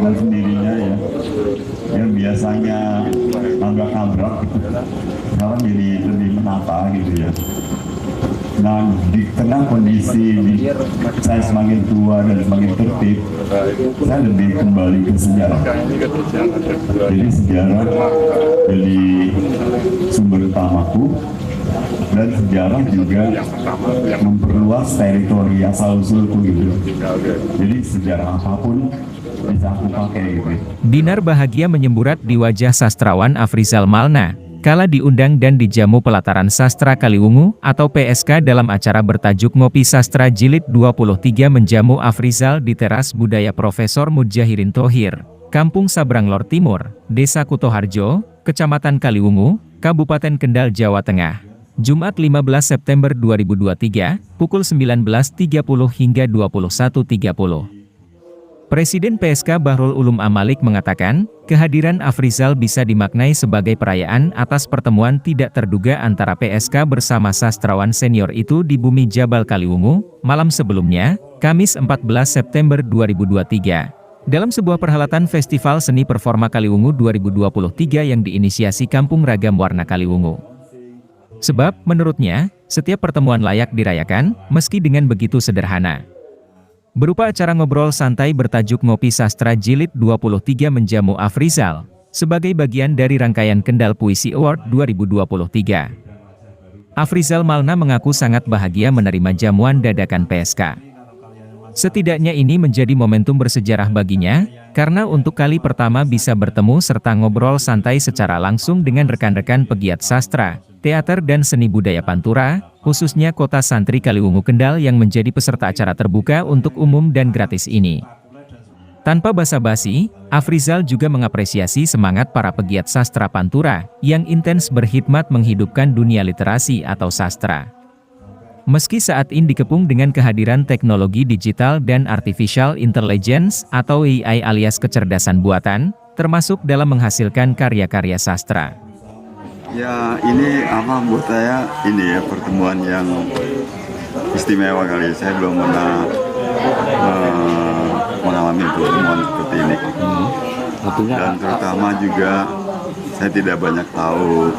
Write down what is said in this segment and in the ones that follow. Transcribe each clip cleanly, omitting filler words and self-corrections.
dengan sendirinya ya, yang biasanya nabrak-nabrak sekarang jadi lebih menata gitu ya. Nah, di tengah kondisi saya semakin tua dan semakin tertib, saya lebih kembali ke sejarah. Jadi sejarah jadi sumber utamaku, dan sejarah juga memperluas teritori asal-usulku gitu. Jadi sejarah apapun bisa aku pakai gitu. Dinar bahagia menyemburat di wajah sastrawan Afrizal Malna kala diundang dan dijamu pelataran sastra Kaliwungu atau PSK dalam acara bertajuk Ngopi Sastra Jilid 23 menjamu Afrizal di teras budaya Profesor Mudjahirin Thohir, Kampung Sabrang Lor Timur, Desa Kutoharjo, Kecamatan Kaliwungu, Kabupaten Kendal, Jawa Tengah. Jumat 15 September 2023, pukul 19.30 hingga 21.30. Presiden PSK Bahrul Ulum Amalik mengatakan, kehadiran Afrizal bisa dimaknai sebagai perayaan atas pertemuan tidak terduga antara PSK bersama sastrawan senior itu di bumi Jabal Kaliwungu, malam sebelumnya, Kamis 14 September 2023. Dalam sebuah perhelatan Festival Seni Performa Kaliwungu 2023 yang diinisiasi Kampung Ragam Warna Kaliwungu. Sebab, menurutnya, setiap pertemuan layak dirayakan, meski dengan begitu sederhana. Berupa acara ngobrol santai bertajuk Ngopi Sastra Jilid 23 menjamu Afrizal, sebagai bagian dari rangkaian Kendal Puisi Award 2023. Afrizal Malna mengaku sangat bahagia menerima jamuan dadakan PSK. Setidaknya ini menjadi momentum bersejarah baginya, karena untuk kali pertama bisa bertemu serta ngobrol santai secara langsung dengan rekan-rekan pegiat sastra, teater dan seni budaya Pantura, khususnya Kota Santri Kaliwungu Kendal yang menjadi peserta acara terbuka untuk umum dan gratis ini. Tanpa basa-basi, Afrizal juga mengapresiasi semangat para pegiat sastra Pantura, yang intens berkhidmat menghidupkan dunia literasi atau sastra. Meski saat ini dikepung dengan kehadiran teknologi digital dan artificial intelligence atau AI alias kecerdasan buatan, termasuk dalam menghasilkan karya-karya sastra. Ya ini buat saya ini ya pertemuan yang istimewa kali. Saya belum pernah mengalami pertemuan seperti ini. Dan terutama juga saya tidak banyak tahu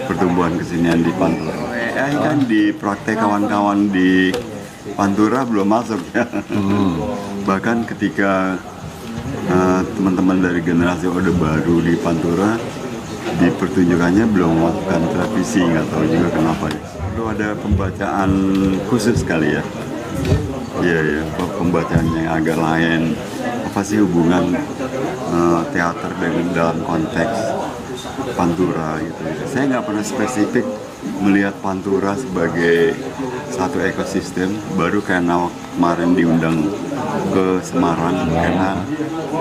pertumbuhan kesenian di Pantura. AI kan di praktek kawan-kawan di Pantura belum masuk ya. Bahkan ketika teman-teman dari generasi Orde Baru di Pantura di pertunjukannya belum melakukan televisi, nggak tahu juga kenapa ya. Perlu ada pembacaan khusus kali ya. Iya, pembacaan yang agak lain. Apa sih hubungan teater dengan dalam konteks Pantura gitu. Saya nggak pernah spesifik melihat Pantura sebagai satu ekosistem. Baru karena kemarin diundang ke Semarang karena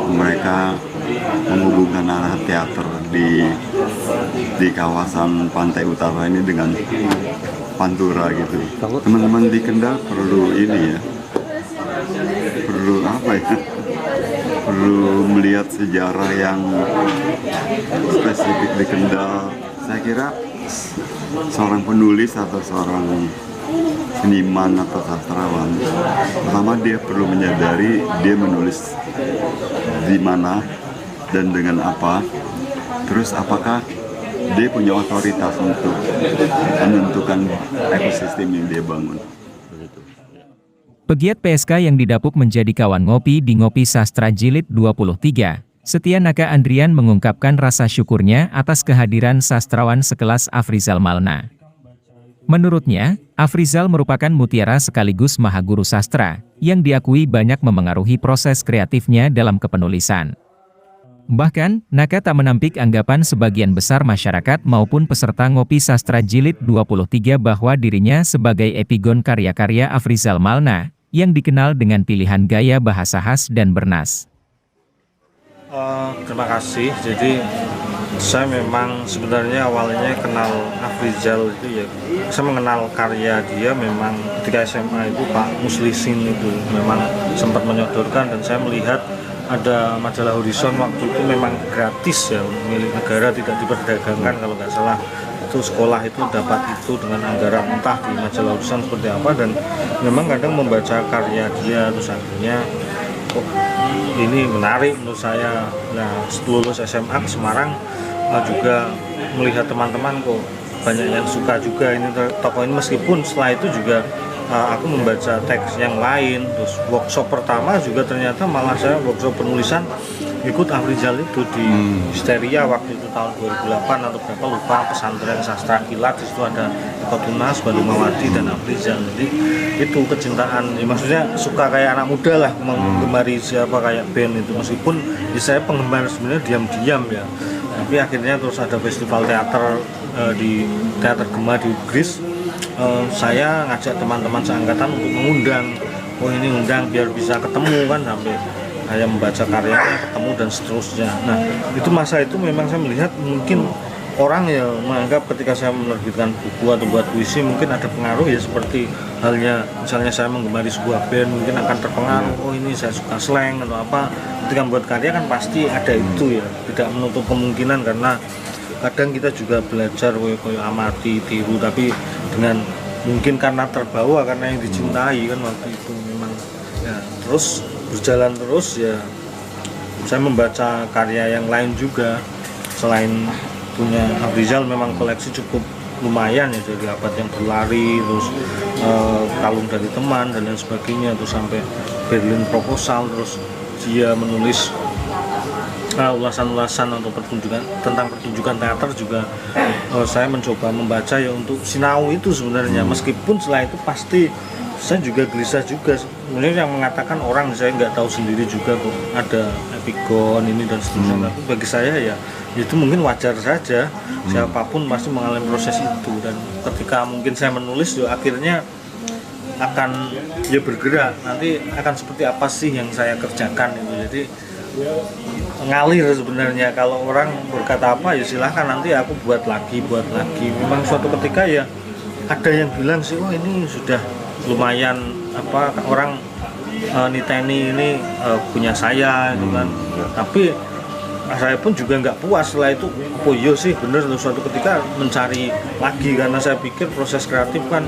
mereka menghubungkan arah teater di kawasan pantai utara ini dengan Pantura gitu. Teman-teman di Kendal perlu ini ya, perlu perlu melihat sejarah yang spesifik di Kendal. Saya kira seorang penulis atau seorang seniman atau sastrawan, pertama dia perlu menyadari dia menulis di mana dan dengan apa. Terus apakah dia punya otoritas untuk menentukan ekosistem yang dia bangun. Pegiat PSK yang didapuk menjadi kawan ngopi di Ngopi Sastra Jilid 23, Setia Naka Andrian mengungkapkan rasa syukurnya atas kehadiran sastrawan sekelas Afrizal Malna. Menurutnya, Afrizal merupakan mutiara sekaligus mahaguru sastra, yang diakui banyak memengaruhi proses kreatifnya dalam kepenulisan. Bahkan, Naka tak menampik anggapan sebagian besar masyarakat maupun peserta Ngopi Sastra Jilid 23 bahwa dirinya sebagai epigon karya-karya Afrizal Malna, yang dikenal dengan pilihan gaya bahasa khas dan bernas. Terima kasih. Jadi saya memang sebenarnya awalnya kenal Afrizal itu ya, saya mengenal karya dia memang ketika SMA itu Pak Muslisin itu memang sempat menyodorkan dan saya melihat ada majalah Horizon waktu itu memang gratis ya, milik negara, tidak diperdagangkan kalau nggak salah. Itu sekolah itu dapat itu dengan anggaran entah di majalah Horizon seperti apa, dan memang kadang membaca karya dia terus akhirnya ini menarik menurut saya. Nah, setelah lulus SMA ke Semarang juga melihat teman-teman kok banyak yang suka juga ini tokoh ini, meskipun setelah itu juga aku membaca teks yang lain. Terus workshop pertama juga ternyata malah saya workshop penulisan ikut Afrizal itu di Histeria waktu itu tahun 2008 atau berapa lupa, pesantren sastra kilat. Di situ ada Eko Tunas, Bandung Mawati dan Afrizal. Jadi itu kecintaan ya, maksudnya suka kayak anak muda lah menggemari siapa kayak band itu, meskipun ya, saya penggemar sebenarnya diam-diam ya. Tapi akhirnya terus ada festival teater di Teater Gema di Inggris. Saya ngajak teman-teman seangkatan untuk mengundang, ini undang biar bisa ketemu kan, sampai saya membaca karyanya, ketemu dan seterusnya. Nah, itu masa itu memang saya melihat mungkin orang ya menganggap ketika saya menerbitkan buku atau buat puisi mungkin ada pengaruh ya, seperti halnya misalnya saya menggemari sebuah band mungkin akan terpengaruh, oh ini saya suka slang atau apa. Ketika membuat karya kan pasti ada itu ya, tidak menutup kemungkinan, karena kadang kita juga belajar koyo amati, tiru, tapi dengan mungkin karena terbawa, karena yang dicintai kan waktu itu memang ya. Terus berjalan terus ya, saya membaca karya yang lain juga selain punya Afrizal. Memang koleksi cukup lumayan ya, dari Abad yang Berlari, terus Kalung dari Teman dan lain sebagainya, terus sampai Berlin Proposal. Terus dia menulis ulasan-ulasan atau tentang pertunjukan teater juga. Saya mencoba membaca ya untuk sinau itu sebenarnya, meskipun setelah itu pasti saya juga gelisah juga sebenarnya, yang mengatakan orang saya nggak tahu sendiri juga kok ada epigon ini dan seterusnya. Tapi bagi saya ya itu mungkin wajar saja, siapapun pasti mengalami proses itu. Dan ketika mungkin saya menulis ya akhirnya akan ya bergerak, nanti akan seperti apa sih yang saya kerjakan itu. Jadi ngalir sebenarnya. Kalau orang berkata apa ya silahkan, nanti aku buat lagi. Memang suatu ketika ya ada yang bilang sih, oh ini sudah lumayan apa, orang niteni ini punya saya gitu kan. Tapi saya pun juga nggak puas setelah itu. Oh iya sih bener, suatu ketika mencari lagi, karena saya pikir proses kreatif kan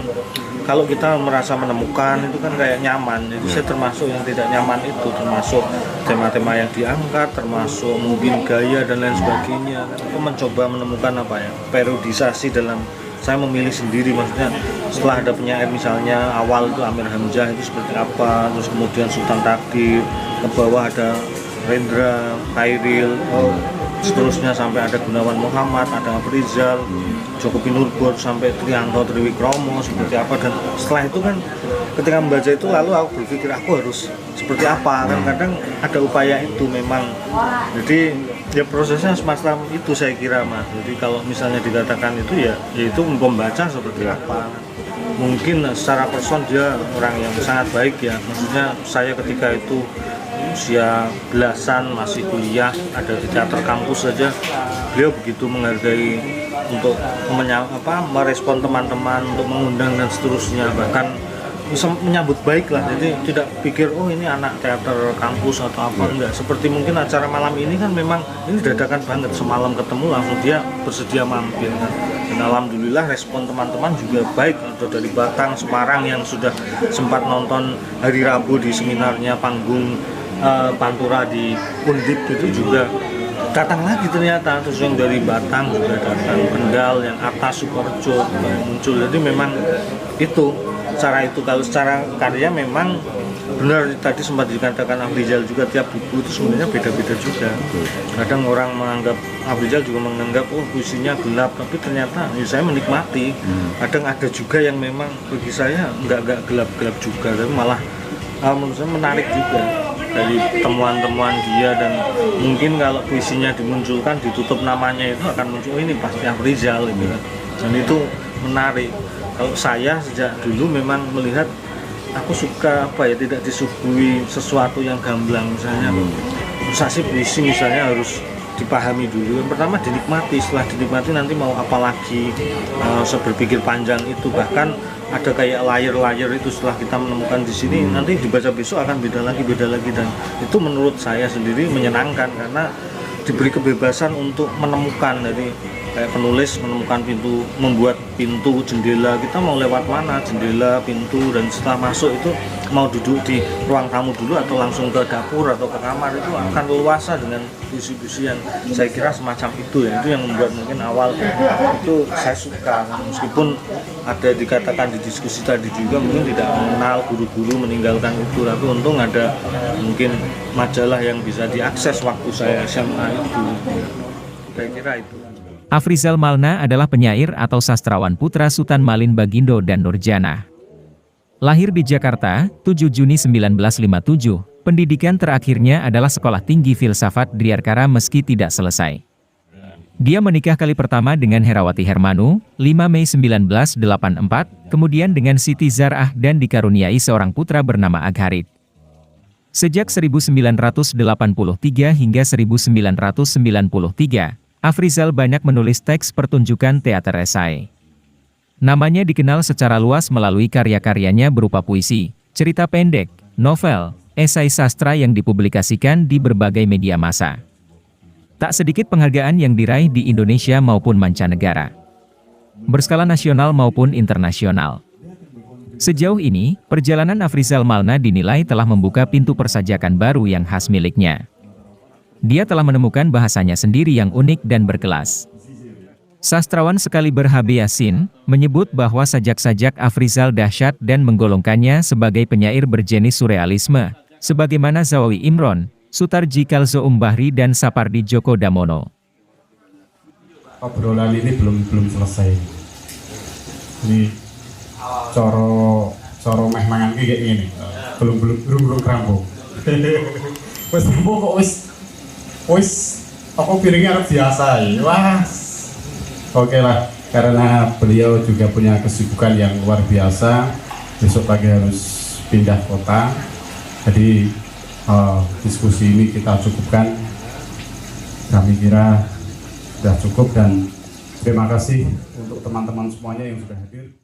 kalau kita merasa menemukan itu kan kayak nyaman. Jadi saya termasuk yang tidak nyaman itu, termasuk tema-tema yang diangkat, termasuk mungkin gaya dan lain sebagainya. Aku mencoba menemukan apa ya, periodisasi dalam saya memilih sendiri, maksudnya setelah ada penyair misalnya awal itu Amir Hamzah itu seperti apa, terus kemudian Sultan Takdir, ke bawah ada Rendra, Khairil, seterusnya sampai ada Gunawan Muhammad, ada Afrizal, Joko Pinurbo, sampai Trianto Triwikromo seperti apa. Dan setelah itu kan ketika membaca itu lalu aku berpikir aku harus seperti apa, kan kadang ada upaya itu memang. Jadi ya prosesnya semacam itu saya kira Mas. Jadi kalau misalnya dikatakan itu ya itu membaca seperti apa. Mungkin secara person dia orang yang sangat baik ya, maksudnya saya ketika itu usia belasan masih kuliah, ada di teater kampus saja beliau begitu menghargai untuk merespon teman-teman, untuk mengundang dan seterusnya, bahkan bisa menyambut baik lah. Jadi tidak pikir oh ini anak teater kampus atau apa, enggak. Seperti mungkin acara malam ini kan memang ini dadakan banget, semalam ketemu langsung dia bersedia mampir kan. Dan alhamdulillah respon teman-teman juga baik, ada dari Batang, Semarang yang sudah sempat nonton hari Rabu di seminarnya panggung Pantura di Undip itu juga datang lagi ternyata. Terus yang dari Batang juga datang, Kendal, yang atas Sukorejo muncul. Jadi memang itu cara itu. Kalau secara karya memang benar tadi sempat dikatakan Afrizal juga, tiap buku itu sebenarnya beda-beda juga. Kadang orang menganggap Afrizal juga menganggap oh puisinya gelap, tapi ternyata ya saya menikmati. Kadang ada juga yang memang bagi saya nggak gelap-gelap juga, tapi malah menurut saya menarik juga dari temuan-temuan dia. Dan mungkin kalau puisinya dimunculkan ditutup namanya itu akan muncul ini pasti Afrizal gitu kan. Dan itu menarik. Kalau saya sejak dulu memang melihat aku suka apa ya, tidak disuguhi sesuatu yang gamblang. Misalnya sasi puisi misalnya harus dipahami dulu. Yang pertama dinikmati, setelah dinikmati nanti mau apa lagi, saya berpikir panjang itu. Bahkan ada kayak layer-layer itu setelah kita menemukan di sini, nanti dibaca besok akan beda lagi. Dan itu menurut saya sendiri menyenangkan, karena diberi kebebasan untuk menemukan. Jadi kayak penulis menemukan pintu, membuat pintu, jendela, kita mau lewat mana, jendela, pintu, dan setelah masuk itu mau duduk di ruang tamu dulu atau langsung ke dapur atau ke kamar, itu akan leluasa dengan puisi-puisi yang saya kira semacam itu ya. Itu yang membuat mungkin awal itu saya suka, meskipun ada dikatakan di diskusi tadi juga mungkin tidak mengenal guru-guru meninggalkan itu, tapi untung ada mungkin majalah yang bisa diakses waktu saya SMA itu. Saya kira itu. Afrizal Malna adalah penyair atau sastrawan putra Sultan Malin Bagindo dan Nurjana. Lahir di Jakarta, 7 Juni 1957, pendidikan terakhirnya adalah Sekolah Tinggi Filsafat Driarkara meski tidak selesai. Dia menikah kali pertama dengan Herawati Hermanu, 5 Mei 1984, kemudian dengan Siti Zarah dan dikaruniai seorang putra bernama Agharid. Sejak 1983 hingga 1993, Afrizal banyak menulis teks pertunjukan teater esai. Namanya dikenal secara luas melalui karya-karyanya berupa puisi, cerita pendek, novel, esai sastra yang dipublikasikan di berbagai media massa. Tak sedikit penghargaan yang diraih di Indonesia maupun mancanegara, berskala nasional maupun internasional. Sejauh ini, perjalanan Afrizal Malna dinilai telah membuka pintu persajakan baru yang khas miliknya. Dia telah menemukan bahasanya sendiri yang unik dan berkelas. Sastrawan sekaliber H.B. Yasin menyebut bahwa sajak-sajak Afrizal dahsyat dan menggolongkannya sebagai penyair berjenis surrealisme, sebagaimana Zawawi Imron, Sutarji Kalzo Umbahri dan Sapardi Djoko Damono. Obrolan ini belum selesai. Ini coro meh mangan kayak gini. Belum rampung. Wes kok wis aku piringnya harus biasa ya. Wah, oke lah, karena beliau juga punya kesibukan yang luar biasa. Besok pagi harus pindah kota, jadi diskusi ini kita cukupkan. Kami kira sudah cukup dan terima kasih untuk teman-teman semuanya yang sudah hadir.